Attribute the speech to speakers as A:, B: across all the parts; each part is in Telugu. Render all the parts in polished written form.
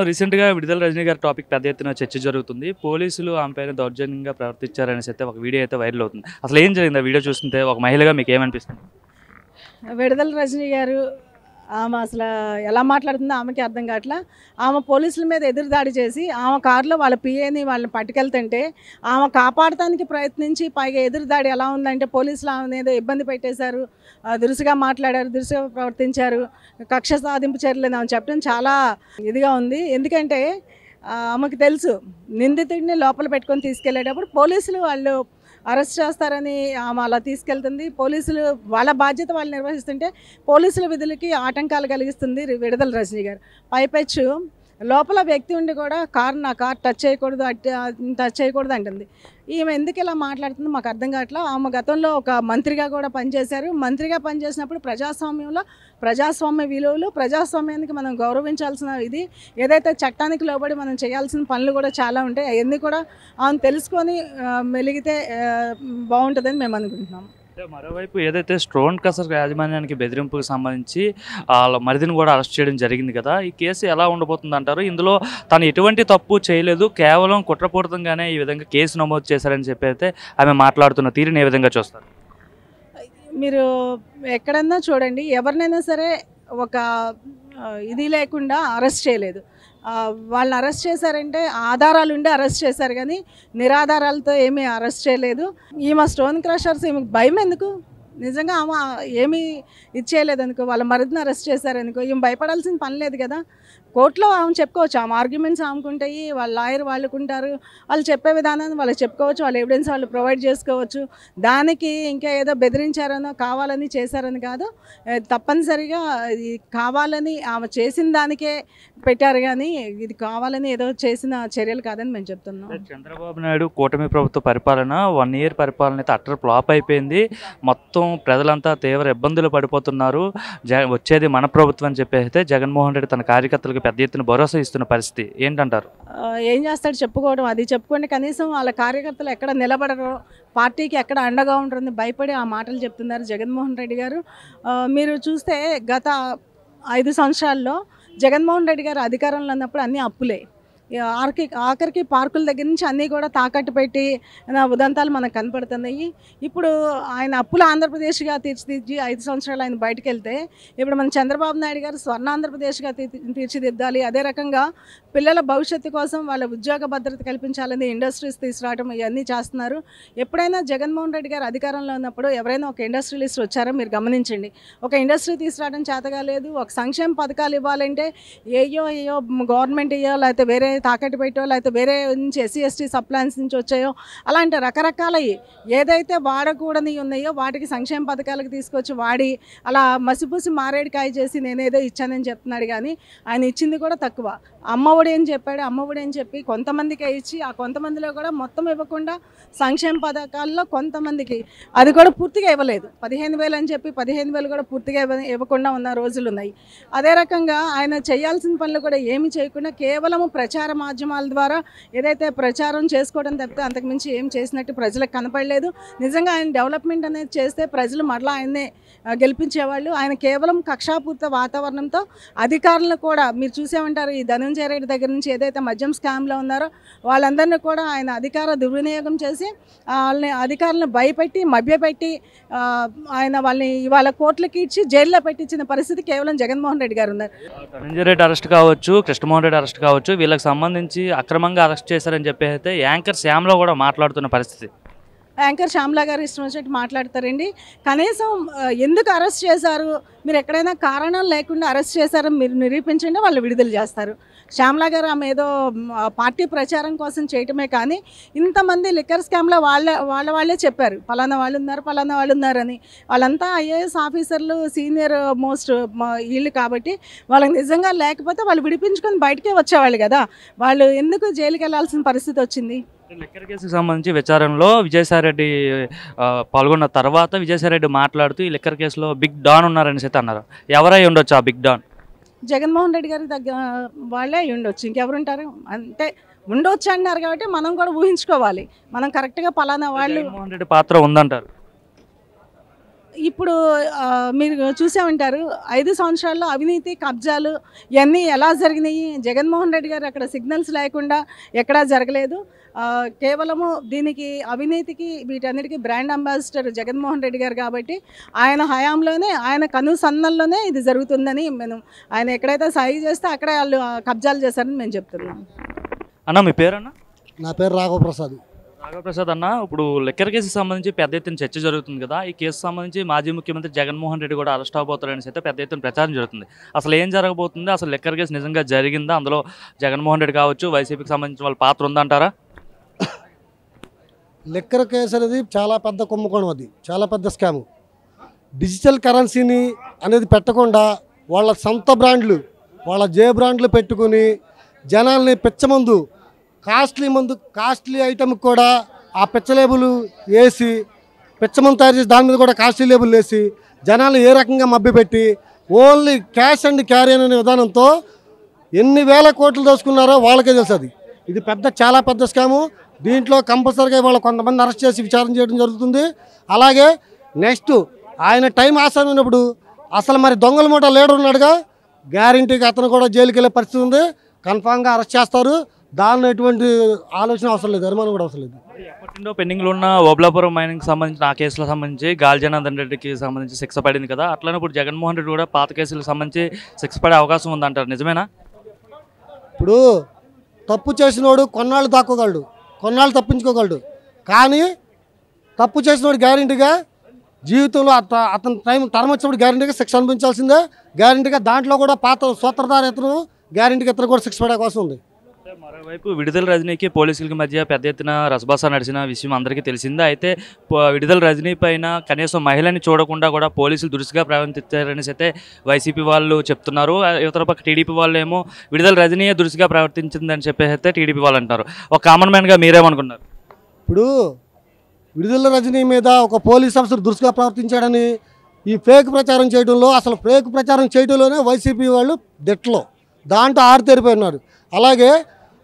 A: రీసెంట్‌గా 'విడుదల రజనీ' గారి టాపిక్ పెద్ద ఎత్తున చర్చ జరుగుతుంది. పోలీసులు ఆమె పైన దౌర్జన్యంగా ప్రవర్తించారనేసి అయితే ఒక వీడియో అయితే వైరల్ అవుతుంది. అసలు ఏం జరిగింది ఆ వీడియో చూస్తుంటే ఒక మహిళగా మీకేమనిపిస్తుంది?
B: విడుదల రజనీ గారు ఆమె అసలు ఎలా మాట్లాడుతుందో ఆమెకి అర్థం కావట్లా. ఆమె పోలీసుల మీద ఎదురుదాడి చేసి ఆమె కారులో వాళ్ళ పిఏని వాళ్ళని పట్టుకెళ్తుంటే ఆమె కాపాడటానికి ప్రయత్నించి పైగా ఎదురుదాడి ఎలా ఉందంటే పోలీసులు ఆమెను ఏదో ఇబ్బంది పెట్టేశారు, దురుసుగా మాట్లాడారు, దురుసుగా ప్రవర్తించారు, కక్ష సాధింపు చర్యలు ఆమె చెప్పడం చాలా ఇదిగా ఉంది. ఎందుకంటే ఆమెకు తెలుసు నిందితుడిని లోపల పెట్టుకొని తీసుకెళ్లేటప్పుడు పోలీసులు వాళ్ళు అరెస్ట్ చేస్తారని ఆమె అలా తీసుకెళ్తుంది. పోలీసులు వాళ్ళ బాధ్యత వాళ్ళు నిర్వహిస్తుంటే పోలీసుల విధులకి ఆటంకాలు కలిగిస్తుంది విడుదల రజనీ గారు. పైపెచ్చు లోపల వ్యక్తి ఉండి కూడా నా కార్ టచ్ చేయకూడదు టచ్ చేయకూడదు అంటుంది. ఈమె ఎందుకు ఇలా మాట్లాడుతుందో మాకు అర్థం కావట్లా. ఆమె గతంలో ఒక మంత్రిగా కూడా పనిచేశారు. మంత్రిగా పనిచేసినప్పుడు ప్రజాస్వామ్యంలో ప్రజాస్వామ్య విలువలు, ప్రజాస్వామ్యానికి మనం గౌరవించాల్సిన ఇది ఏదైతే చట్టానికి లోబడి మనం చేయాల్సిన పనులు కూడా చాలా ఉంటాయి. అవన్నీ కూడా ఆమె తెలుసుకొని మెలిగితే బాగుంటుందని మేము అనుకుంటున్నాం.
A: అంటే మరోవైపు ఏదైతే స్టోన్ క్రషర్ యాజమాన్యానికి బెదిరింపుకు సంబంధించి వాళ్ళ మరిదిని కూడా అరెస్ట్ చేయడం జరిగింది కదా! ఈ కేసు ఎలా ఉండబోతుంది అంటారు? ఇందులో తను ఎటువంటి తప్పు చేయలేదు, కేవలం కుట్రపూరితంగానే ఈ విధంగా కేసు నమోదు చేశారని చెప్పి అయితే ఆమె మాట్లాడుతున్న తీరుని ఏ విధంగా చూస్తారు?
B: మీరు ఎక్కడన్నా చూడండి, ఎవరినైనా సరే ఒక ఇది లేకుండా అరెస్ట్ చేయలేదు. వాళ్ళని అరెస్ట్ చేశారంటే ఆధారాలు ఉండి అరెస్ట్ చేశారు, కానీ నిరాధారాలతో ఏమీ అరెస్ట్ చేయలేదు. ఈమె స్టోన్ క్రషర్స్ ఈమెకు భయం ఎందుకు? నిజంగా ఆమె ఏమీ ఇచ్చేయలేదనుకో, వాళ్ళ మరిదిని అరెస్ట్ చేశారనుకో, ఈమె భయపడాల్సిన పని లేదు కదా. కోర్టులో ఆమె చెప్పుకోవచ్చు, ఆమె ఆర్గ్యుమెంట్స్ ఆమెకుంటాయి, వాళ్ళ లాయర్ వాళ్ళకుంటారు, వాళ్ళు చెప్పే విధానాన్ని వాళ్ళు చెప్పుకోవచ్చు, వాళ్ళ ఎవిడెన్స్ వాళ్ళు ప్రొవైడ్ చేసుకోవచ్చు. దానికి ఇంకా ఏదో బెదిరించారనో కావాలని చేశారని కాదు, తప్పనిసరిగా ఇది కావాలని ఆమె చేసిన దానికే పెట్టారు, కానీ ఇది కావాలని ఏదో చేసిన చర్యలు కాదని మేము చెప్తున్నాం.
A: చంద్రబాబు నాయుడు కూటమి ప్రభుత్వ పరిపాలన 1 ఇయర్ పరిపాలన అయితే అట్టర్ ఫ్లాప్ అయిపోయింది. మొత్తం ప్రజలంతా తీవ్ర ఇబ్బందులు పడిపోతున్నారు. వచ్చేది మన ప్రభుత్వం అని చెప్పి అయితే జగన్మోహన్ రెడ్డి తన కార్యకర్తలకు పెద్ద ఎత్తున భరోసా ఇస్తున్న పరిస్థితి ఏంటంటారు?
B: ఏం చేస్తాడు చెప్పుకోవడం, అది చెప్పుకుంటే కనీసం వాళ్ళ కార్యకర్తలు ఎక్కడ నిలబడరు, పార్టీకి ఎక్కడ అండగా ఉంటుందని భయపడి ఆ మాటలు చెప్తున్నారు జగన్మోహన్ రెడ్డి గారు. మీరు చూస్తే గత 5 సంవత్సరాల్లో జగన్మోహన్ రెడ్డి గారు అధికారంలో ఉన్నప్పుడు అన్నీ అప్పులే. ఆఖరికి పార్కుల దగ్గర నుంచి అన్నీ కూడా తాకట్టు పెట్టి ఉదంతాలు మనకు కనపడుతున్నాయి. ఇప్పుడు ఆయన అప్పులు ఆంధ్రప్రదేశ్గా తీర్చిదిద్ది 5 సంవత్సరాలు ఆయన బయటకు వెళ్తే, ఇప్పుడు మన చంద్రబాబు నాయుడు గారు స్వర్ణ ఆంధ్రప్రదేశ్గా తీర్చిదిద్దాలి. అదే రకంగా పిల్లల భవిష్యత్తు కోసం వాళ్ళ ఉద్యోగ భద్రత కల్పించాలని ఇండస్ట్రీస్ తీసుకురావడం ఇవన్నీ చేస్తున్నారు. ఎప్పుడైనా జగన్మోహన్ రెడ్డి గారు అధికారంలో ఉన్నప్పుడు ఎవరైనా ఒక ఇండస్ట్రియలిస్ట్ వచ్చారో మీరు గమనించండి. ఒక ఇండస్ట్రీ తీసుకురావడం చేతగా లేదు. ఒక సంక్షేమ పథకాలు ఇవ్వాలంటే ఏయో గవర్నమెంట్ ఇయ్యో, లేకపోతే వేరే తాకట్టు పెట్టో, లేకపోతే వేరే నుంచి SC ST సప్లాన్స్ నుంచి వచ్చాయో, అలాంటి రకరకాలవి ఏదైతే వాడకూడని ఉన్నాయో వాటికి సంక్షేమ పథకాలకు తీసుకొచ్చి వాడి అలా మసిపూసి మారేడుకాయ చేసి నేనేదో ఇచ్చానని చెప్తున్నాడు, కానీ ఆయన ఇచ్చింది కూడా తక్కువ. అమ్మఒడి అని చెప్పాడు, అమ్మఒడి అని చెప్పి కొంతమందికే ఇచ్చి ఆ కొంతమందిలో కూడా మొత్తం ఇవ్వకుండా సంక్షేమ పథకాల్లో కొంతమందికి అది కూడా పూర్తిగా ఇవ్వలేదు. 15,000 అని చెప్పి 15,000 కూడా పూర్తిగా ఇవ్వకుండా ఉన్న రోజులు ఉన్నాయి. అదే రకంగా ఆయన చేయాల్సిన పనులు కూడా ఏమి చేయకుండా కేవలము ప్రచార మాధ్యమాల ద్వారా ఏదైతే ప్రచారం చేసుకోవడం తప్పితే అంతకుమించి ఏం చేసినట్టు ప్రజలకు కనపడలేదు. నిజంగా ఆయన డెవలప్మెంట్ అనేది చేస్తే ప్రజలు మరలా ఆయన్నే గెలిపించేవాళ్ళు. ఆయన కేవలం కక్షాపూరిత వాతావరణంతో అధికారులను కూడా మీరు చూసే ఉంటారు. ఈ ధనంజయ రెడ్డి దగ్గర నుంచి ఏదైతే మద్యం స్కామ్లో ఉన్నారో వాళ్ళందరినీ కూడా ఆయన అధికార దుర్వినియోగం చేసి వాళ్ళని అధికారులను భయపెట్టి మభ్యపెట్టి ఆయన వాళ్ళని ఇవాళ కోర్టులకి ఇచ్చి జైల్లో పెట్టించిన పరిస్థితి కేవలం జగన్మోహన్ రెడ్డి గారు ఉన్నారు.
A: ధనంజయ రెడ్డి అరెస్ట్ కావచ్చు, కృష్ణమోహన్ రెడ్డి అరెస్ట్ కావచ్చు, వీళ్ళకి సంబంధించి అక్రమంగా అరెస్ట్ చేశారని చెప్పి అయితే యాంకర్ శ్యామ్లో కూడా మాట్లాడుతున్న పరిస్థితి.
B: యాంకర్ శ్యామ్లా గారు ఇష్టం వచ్చినట్టు మాట్లాడతారండి. కనీసం ఎందుకు అరెస్ట్ చేశారు, మీరు ఎక్కడైనా కారణం లేకుండా అరెస్ట్ చేశారని మీరు నిరూపించండి, వాళ్ళు విడుదల చేస్తారు. శ్యామ్లా గారు ఆమె ఏదో పార్టీ ప్రచారం కోసం చేయటమే కానీ ఇంతమంది లిక్కర్ స్కామ్లో వాళ్ళే చెప్పారు పలానా వాళ్ళు ఉన్నారని. వాళ్ళంతా IAS ఆఫీసర్లు, సీనియర్ మోస్ట్ వీళ్ళు కాబట్టి వాళ్ళకి నిజంగా లేకపోతే వాళ్ళు విడిపించుకొని బయటకే వచ్చేవాళ్ళు కదా. వాళ్ళు ఎందుకు జైలుకి వెళ్ళాల్సిన పరిస్థితి వచ్చింది?
A: లిక్కర్ కేసుకు సంబంధించి విచారణలో విజయసాయిరెడ్డి పాల్గొన్న తర్వాత విజయసాయిరెడ్డి మాట్లాడుతూ ఈ లిక్కర్ కేసులో బిగ్ డాన్ ఉన్నారని అయితే అన్నారు. ఎవరై ఉండొచ్చు ఆ బిగ్ డాన్?
B: జగన్మోహన్ రెడ్డి గారి దగ్గర వాళ్ళే ఉండొచ్చు, ఇంకెవరుంటారు? అంటే ఉండొచ్చు అన్నారు కాబట్టి మనం కూడా ఊహించుకోవాలి. మనం కరెక్ట్గా పలానా వాళ్ళు.
A: జగన్మోహన్ రెడ్డి పాత్ర ఉందంటారు.
B: ఇప్పుడు మీరు చూసే ఉంటారు 5 సంవత్సరాల్లో అవినీతి కబ్జాలు ఇవన్నీ ఎలా జరిగినాయి. జగన్మోహన్ రెడ్డి గారు అక్కడ సిగ్నల్స్ లేకుండా ఎక్కడా జరగలేదు. కేవలము దీనికి అవినీతికి వీటన్నిటికీ బ్రాండ్ అంబాసిడర్ జగన్మోహన్ రెడ్డి గారు కాబట్టి ఆయన హయాంలోనే ఆయన కనుసన్నల్లోనే ఇది జరుగుతుందని మేము ఆయన ఎక్కడైతే సహి చేస్తే అక్కడే వాళ్ళు కబ్జాలు చేశారని మేము చెప్తున్నాం.
A: అన్న మీ పేరన్నా?
C: నా పేరు రాఘవప్రసాద్.
A: రాఘవప్రసాద్ అన్న, ఇప్పుడు లిక్కర్ కేసుకి సంబంధించి పెద్ద ఎత్తున చర్చ జరుగుతుంది కదా. ఈ కేసు సంబంధించి మాజీ ముఖ్యమంత్రి జగన్మోహన్ రెడ్డి కూడా అరెస్ట్ అవబోతారని అయితే పెద్ద ఎత్తున ప్రచారం జరుగుతుంది. అసలు ఏం జరగబోతుంది? అసలు లిక్కర్ కేసు నిజంగా జరిగిందా? అందులో జగన్మోహన్ రెడ్డి కావచ్చు, వైసీపీకి సంబంధించిన వాళ్ళ పాత్ర ఉందంటారా?
C: లిక్కర్ కేసు అనేది చాలా పెద్ద కుంభకోణం, అది చాలా పెద్ద స్కాము. డిజిటల్ కరెన్సీని అనేది పెట్టకుండా వాళ్ళ సొంత బ్రాండ్లు, వాళ్ళ జే బ్రాండ్లు పెట్టుకుని జనాల్ని పిచ్చమందు, కాస్ట్లీ ఐటమ్కి కూడా ఆ పిచ్చ లేబుల్ వేసి పిచ్చమందు తయారు చేసి దాని మీద కూడా కాస్ట్లీ లేబుల్ వేసి జనాలు ఏ రకంగా మభ్యపెట్టి ఓన్లీ క్యాష్ అండ్ క్యారీ అనే విధానంతో ఎన్ని వేల కోట్లు దోసుకున్నారో వాళ్ళకే తెలుసు. అది ఇది చాలా పెద్ద స్కాము. దీంట్లో కంపల్సరీగా వాళ్ళు కొంతమంది అరెస్ట్ చేసి విచారణ చేయడం జరుగుతుంది. అలాగే నెక్స్ట్ ఆయన టైం ఆసానప్పుడు అసలు మరి దొంగల మూట లీడర్ ఉన్నాడుగా, గ్యారంటీగా అతను కూడా జైలుకి వెళ్ళే పరిస్థితి ఉంది. కన్ఫామ్గా అరెస్ట్ చేస్తారు. దానిలో ఎటువంటి ఆలోచన అవసరం లేదు, అనుమానం కూడా అవసరం లేదు.
A: ఎప్పటి నుండో పెండింగ్లో ఉన్న ఓబ్లాపురం మైనింగ్కి సంబంధించిన ఆ కేసులకు సంబంధించి గాలి జనార్దన్ రెడ్డికి సంబంధించి శిక్ష పడింది కదా. అట్లనే ఇప్పుడు జగన్మోహన్ రెడ్డి కూడా పాత కేసులకు సంబంధించి శిక్ష పడే అవకాశం ఉందంటారు, నిజమేనా?
C: ఇప్పుడు తప్పు చేసినోడు కొన్నాళ్ళు దాక్కోగలడు, కొన్నాళ్ళు తప్పించుకోగలడు. కానీ తప్పు చేసినోడు గ్యారంటీగా జీవితంలో అతని టర్మ్ వచ్చినప్పుడు గ్యారంటీగా శిక్ష అనిపించాల్సిందే. గ్యారంటీగా దాంట్లో కూడా పాత సూత్రధార ఇతను గ్యారంటీగా ఇతను కూడా శిక్ష పడే అవకాశం ఉంది.
A: మరోవైపు విడుదల రజనీకి పోలీసులకి మధ్య పెద్ద ఎత్తున రసబాస నడిచిన విషయం అందరికీ తెలిసిందే. అయితే విడుదల రజనీ పైన కనీసం మహిళని చూడకుండా కూడా పోలీసులు దురుసుగా ప్రవర్తించారనేసి అయితే వైసీపీ వాళ్ళు చెప్తున్నారు. ఇతర పక్క టీడీపీ వాళ్ళు ఏమో విడుదల రజనీయే దురుసుగా ప్రవర్తించిందని చెప్పేసి అయితే టీడీపీ వాళ్ళు అంటారు. ఒక కామన్ మ్యాన్గా మీరేమనుకున్నారు?
C: ఇప్పుడు విడుదల రజనీ మీద ఒక పోలీస్ ఆఫీసర్ దురుసుగా ప్రవర్తించాడని ఈ ఫేక్ ప్రచారం చేయడంలో, అసలు ఫేక్ ప్రచారం చేయడంలోనే వైసీపీ వాళ్ళు దిట్లో దాంట్లో ఆరితేరిపోయి ఉన్నారు. అలాగే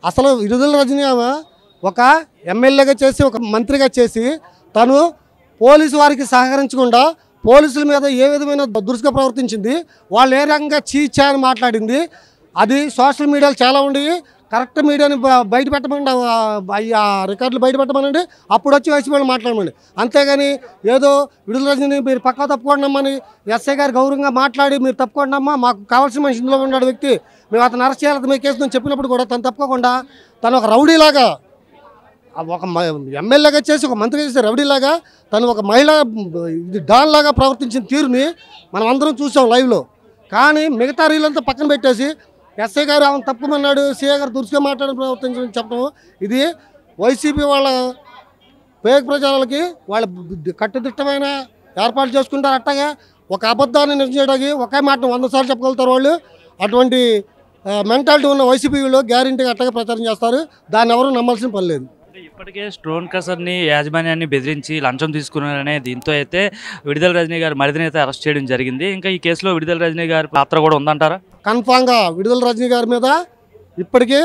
C: అసలు విడుదల రజనీ ఆమె ఒక ఎమ్మెల్యేగా చేసి ఒక మంత్రిగా చేసి తను పోలీసు వారికి సహకరించకుండా పోలీసుల మీద ఏ విధమైన దురుసుగా ప్రవర్తించింది, వాళ్ళు ఏ రకంగా చీచా అని మాట్లాడింది. అది సోషల్ మీడియాలో చాలా ఉండి కరెక్ట్ మీడియాని బయట పెట్టమండి, ఆ రికార్డులు బయట పెట్టమనండి, అప్పుడు వచ్చి వైసీపీ వాళ్ళు మాట్లాడమండి. అంతేగాని ఏదో విడుదల రజనీ మీరు పక్కా తప్పుకోండమ్మని ఎస్ఐ గారు గౌరవంగా మాట్లాడి మీరు తప్పుకోండమ్మా, మాకు కావాల్సిన మనిషి ఇందులో ఉన్నాడు వ్యక్తి, మేము అతను అరెస్ట్ చేయాలి మీ కేసు అని చెప్పినప్పుడు కూడా తను తప్పుకోకుండా తను ఒక రౌడీలాగా, ఒక ఎమ్మెల్యేగా చేసి ఒక మంత్రి చేసే రౌడీలాగా తను ఒక మహిళ ఇది డాన్ లాగా ప్రవర్తించిన తీరుని మనం అందరం చూసాం లైవ్లో. కానీ మిగతా రీలంతా పక్కన పెట్టేసి ఎస్ఐ గారు ఆమెను తప్పుమన్నాడు, సిఐ గారు దురుసుగా మాట్లాడి ప్రవర్తించడం చెప్పడం, ఇది వైసీపీ వాళ్ళ ఫేక్ ప్రచారాలకి వాళ్ళ కట్టుదిట్టమైన ఏర్పాటు చేసుకుంటారు. అట్టగా ఒక అబద్ధాన్ని నిజం చేయడానికి ఒకే మాట 100 సార్లు చెప్పగలుగుతారు వాళ్ళు. అటువంటి మెంటాలిటీ ఉన్న వైసీపీలో గ్యారంటీగా అట్టగా ప్రచారం చేస్తారు. దాన్ని ఎవరు నమ్మాల్సిన పని లేదు.
A: ఇప్పటికే స్టోన్ కసర్ని యాజమాన్యాన్ని బెదిరించి లంచం తీసుకున్నారనే దీంతో అయితే విడుదల రజనీ గారు మరిదిని అయితే అరెస్ట్ చేయడం జరిగింది. ఇంకా ఈ కేసులో విడుదల రజనీ గారి పాత్ర కూడా ఉందంటారా?
C: కన్ఫామ్గా విడుదల రజనీ గారి మీద ఇప్పటికీ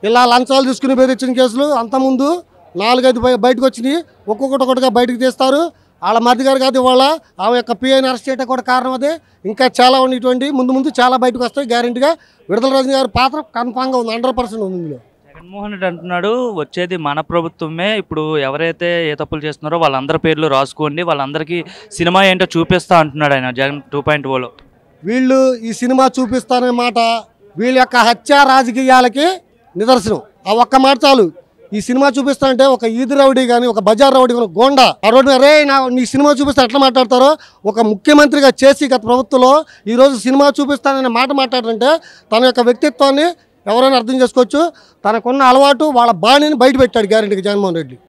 C: ఇలా లంచాలు తీసుకుని బెదిరించిన కేసులు అంతకుముందు 4-5 బయటకు వచ్చినాయి. ఒక్కొక్కటిగా బయటకు తీస్తారు. వాళ్ళ మరిది గారు కాదు, ఇవాళ ఆమె యొక్క పిఐని అరెస్ట్ చేయడం కూడా కారణం అదే. ఇంకా చాలా ఉన్నాయి, ఇటువంటి ముందు చాలా బయటకు వస్తాయి. గ్యారంటీగా విడుదల రజనీ గారి పాత్ర కన్ఫామ్గా ఉంది, 100% ఉంది ఇందులో.
A: జగన్మోహన్ రెడ్డి అంటున్నాడు వచ్చేది మన ప్రభుత్వమే, ఇప్పుడు ఎవరైతే ఏ తప్పులు చేస్తున్నారో వాళ్ళందరి పేర్లు రాసుకోండి, వాళ్ళందరికీ సినిమా ఏంటో చూపిస్తా అంటున్నాడు ఆయన జగన్ 2.0లో.
C: వీళ్ళు ఈ సినిమా చూపిస్తానే మాట వీళ్ళ యొక్క హత్య రాజకీయాలకి నిదర్శనం. ఆ ఒక్క మాట చాలు. ఈ సినిమా చూపిస్తానంటే ఒక ఈది రౌడీ కానీ, ఒక బజార్ రౌడీ కానీ, గోండా ఆ రోడ్డు రే నీ సినిమా చూపిస్తా ఎట్లా మాట్లాడతారో, ఒక ముఖ్యమంత్రిగా చేసి గత ప్రభుత్వంలో ఈరోజు సినిమా చూపిస్తాననే మాట మాట్లాడారంటే తన యొక్క వ్యక్తిత్వాన్ని ఎవరైనా అర్థం చేసుకోవచ్చు. తనకున్న అలవాటు వాళ్ళ బాణిని బయట పెట్టాడు గ్యారెంటీగా జగన్మోహన్ రెడ్డి.